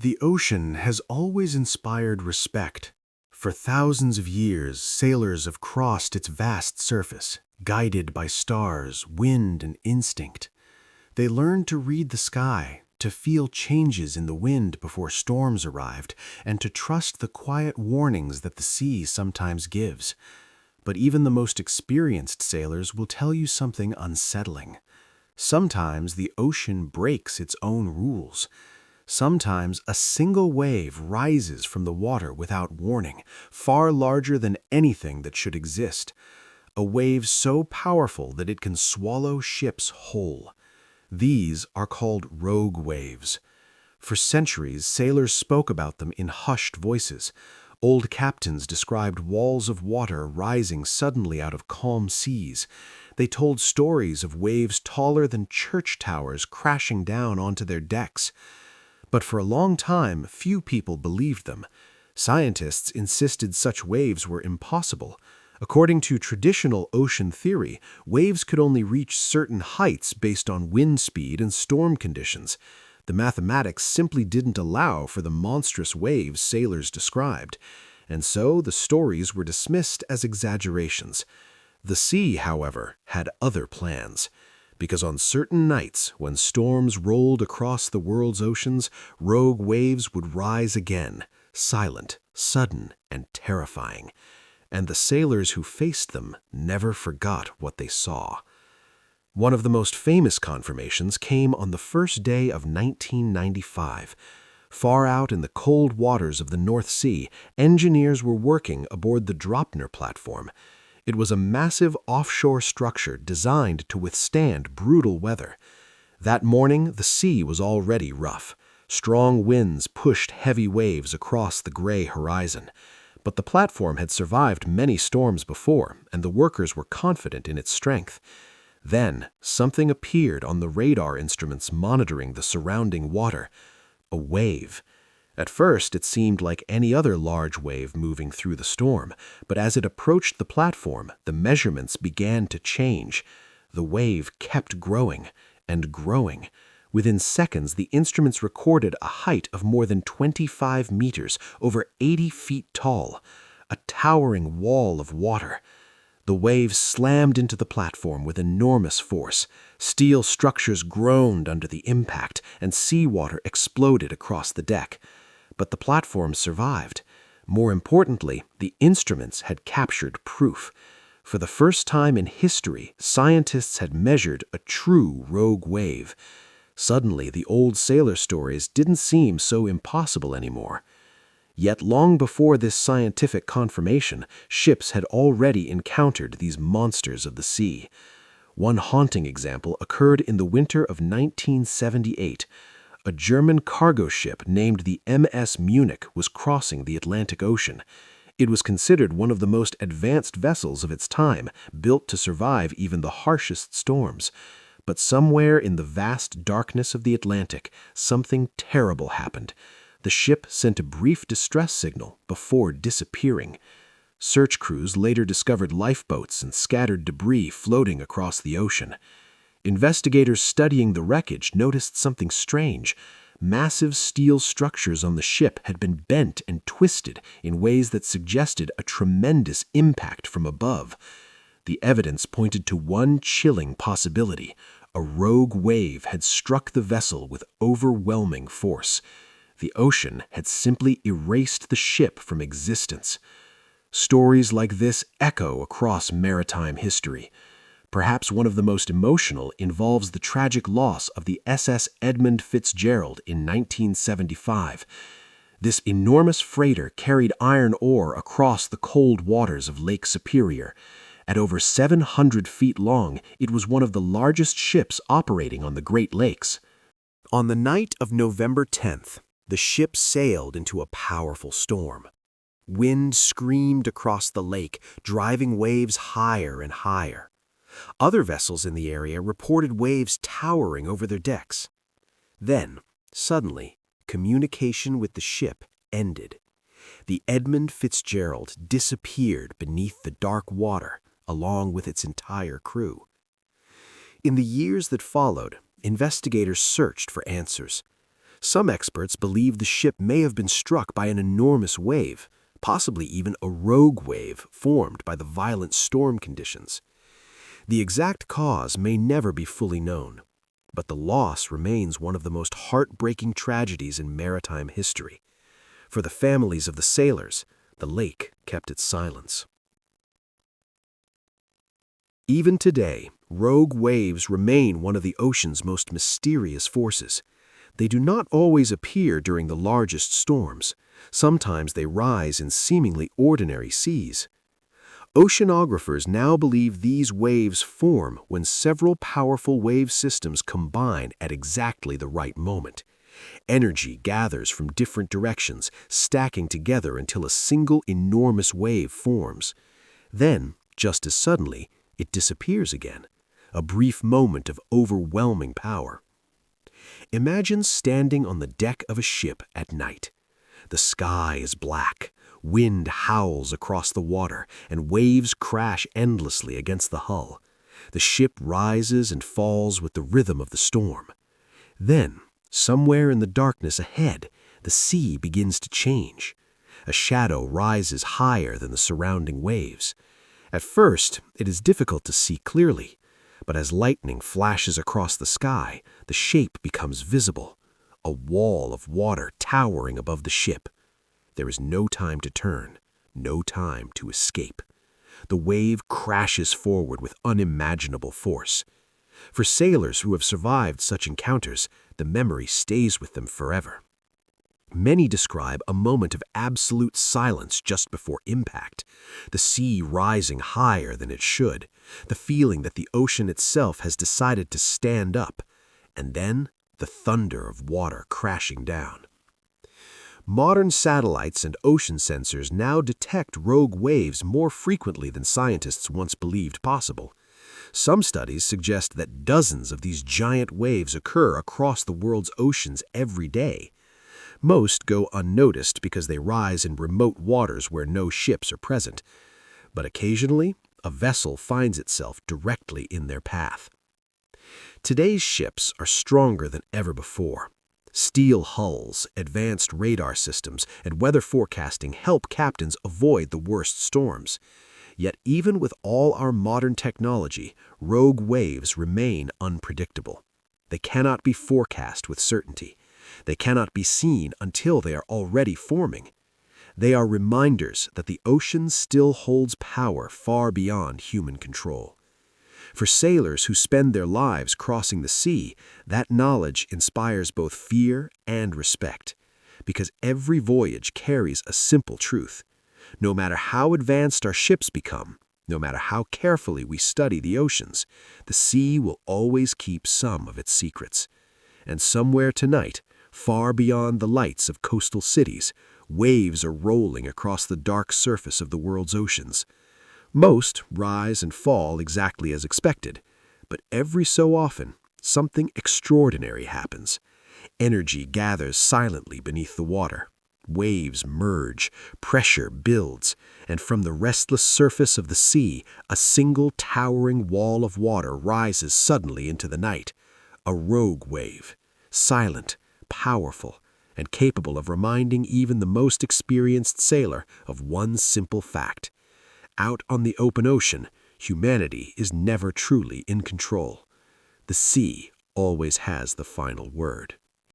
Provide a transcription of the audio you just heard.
The ocean has always inspired respect. For thousands of years, sailors have crossed its vast surface, guided by stars, wind, and instinct. They learned to read the sky, to feel changes in the wind before storms arrived, and to trust the quiet warnings that the sea sometimes gives. But even the most experienced sailors will tell you something unsettling. Sometimes the ocean breaks its own rules. Sometimes a single wave rises from the water without warning, far larger than anything that should exist. A wave so powerful that it can swallow ships whole. These are called rogue waves. For centuries, sailors spoke about them in hushed voices. Old captains described walls of water rising suddenly out of calm seas. They told stories of waves taller than church towers crashing down onto their decks. But for a long time, few people believed them. Scientists insisted such waves were impossible. According to traditional ocean theory, waves could only reach certain heights based on wind speed and storm conditions. The mathematics simply didn't allow for the monstrous waves sailors described, and so the stories were dismissed as exaggerations. The sea, however, had other plans. Because on certain nights, when storms rolled across the world's oceans, rogue waves would rise again, silent, sudden, and terrifying. And the sailors who faced them never forgot what they saw. One of the most famous confirmations came on the first day of 1995. Far out in the cold waters of the North Sea, engineers were working aboard the Draupner Platform. It was a massive offshore structure designed to withstand brutal weather. That morning, the sea was already rough. Strong winds pushed heavy waves across the gray horizon. But the platform had survived many storms before, and the workers were confident in its strength. Then, something appeared on the radar instruments monitoring the surrounding water. A wave. At first, it seemed like any other large wave moving through the storm, but as it approached the platform, the measurements began to change. The wave kept growing and growing. Within seconds, the instruments recorded a height of more than 25 meters, over 80 feet tall, a towering wall of water. The waves slammed into the platform with enormous force. Steel structures groaned under the impact, and seawater exploded across the deck. But the platform survived. More importantly, the instruments had captured proof. For the first time in history, scientists had measured a true rogue wave. Suddenly, the old sailor stories didn't seem so impossible anymore. Yet long before this scientific confirmation, ships had already encountered these monsters of the sea. One haunting example occurred in the winter of 1978. A German cargo ship named the MS Munich was crossing the Atlantic Ocean. It was considered one of the most advanced vessels of its time, built to survive even the harshest storms. But somewhere in the vast darkness of the Atlantic, something terrible happened. The ship sent a brief distress signal before disappearing. Search crews later discovered lifeboats and scattered debris floating across the ocean. Investigators studying the wreckage noticed something strange. Massive steel structures on the ship had been bent and twisted in ways that suggested a tremendous impact from above. The evidence pointed to one chilling possibility. A rogue wave had struck the vessel with overwhelming force. The ocean had simply erased the ship from existence. Stories like this echo across maritime history. Perhaps one of the most emotional involves the tragic loss of the SS Edmund Fitzgerald in 1975. This enormous freighter carried iron ore across the cold waters of Lake Superior. At over 700 feet long, it was one of the largest ships operating on the Great Lakes. On the night of November 10th, the ship sailed into a powerful storm. Wind screamed across the lake, driving waves higher and higher. Other vessels in the area reported waves towering over their decks. Then, suddenly, communication with the ship ended. The Edmund Fitzgerald disappeared beneath the dark water, along with its entire crew. In the years that followed, investigators searched for answers. Some experts believe the ship may have been struck by an enormous wave, possibly even a rogue wave formed by the violent storm conditions. The exact cause may never be fully known, but the loss remains one of the most heartbreaking tragedies in maritime history. For the families of the sailors, the lake kept its silence. Even today, rogue waves remain one of the ocean's most mysterious forces. They do not always appear during the largest storms. Sometimes they rise in seemingly ordinary seas. Oceanographers now believe these waves form when several powerful wave systems combine at exactly the right moment. Energy gathers from different directions, stacking together until a single enormous wave forms. Then, just as suddenly, it disappears again, a brief moment of overwhelming power. Imagine standing on the deck of a ship at night. The sky is black, wind howls across the water, and waves crash endlessly against the hull. The ship rises and falls with the rhythm of the storm. Then, somewhere in the darkness ahead, the sea begins to change. A shadow rises higher than the surrounding waves. At first, it is difficult to see clearly, but as lightning flashes across the sky, the shape becomes visible, a wall of water towering above the ship. There is no time to turn, no time to escape. The wave crashes forward with unimaginable force. For sailors who have survived such encounters, the memory stays with them forever. Many describe a moment of absolute silence just before impact, the sea rising higher than it should, the feeling that the ocean itself has decided to stand up, and then the thunder of water crashing down. Modern satellites and ocean sensors now detect rogue waves more frequently than scientists once believed possible. Some studies suggest that dozens of these giant waves occur across the world's oceans every day. Most go unnoticed because they rise in remote waters where no ships are present, but occasionally a vessel finds itself directly in their path. Today's ships are stronger than ever before. Steel hulls, advanced radar systems, and weather forecasting help captains avoid the worst storms. Yet even with all our modern technology, rogue waves remain unpredictable. They cannot be forecast with certainty. They cannot be seen until they are already forming. They are reminders that the ocean still holds power far beyond human control. For sailors who spend their lives crossing the sea, that knowledge inspires both fear and respect, because every voyage carries a simple truth. No matter how advanced our ships become, no matter how carefully we study the oceans, the sea will always keep some of its secrets. And somewhere tonight, far beyond the lights of coastal cities, waves are rolling across the dark surface of the world's oceans. Most rise and fall exactly as expected, but every so often, something extraordinary happens. Energy gathers silently beneath the water. Waves merge, pressure builds, and from the restless surface of the sea, a single towering wall of water rises suddenly into the night. A rogue wave, silent, powerful, and capable of reminding even the most experienced sailor of one simple fact. Out on the open ocean, humanity is never truly in control. The sea always has the final word.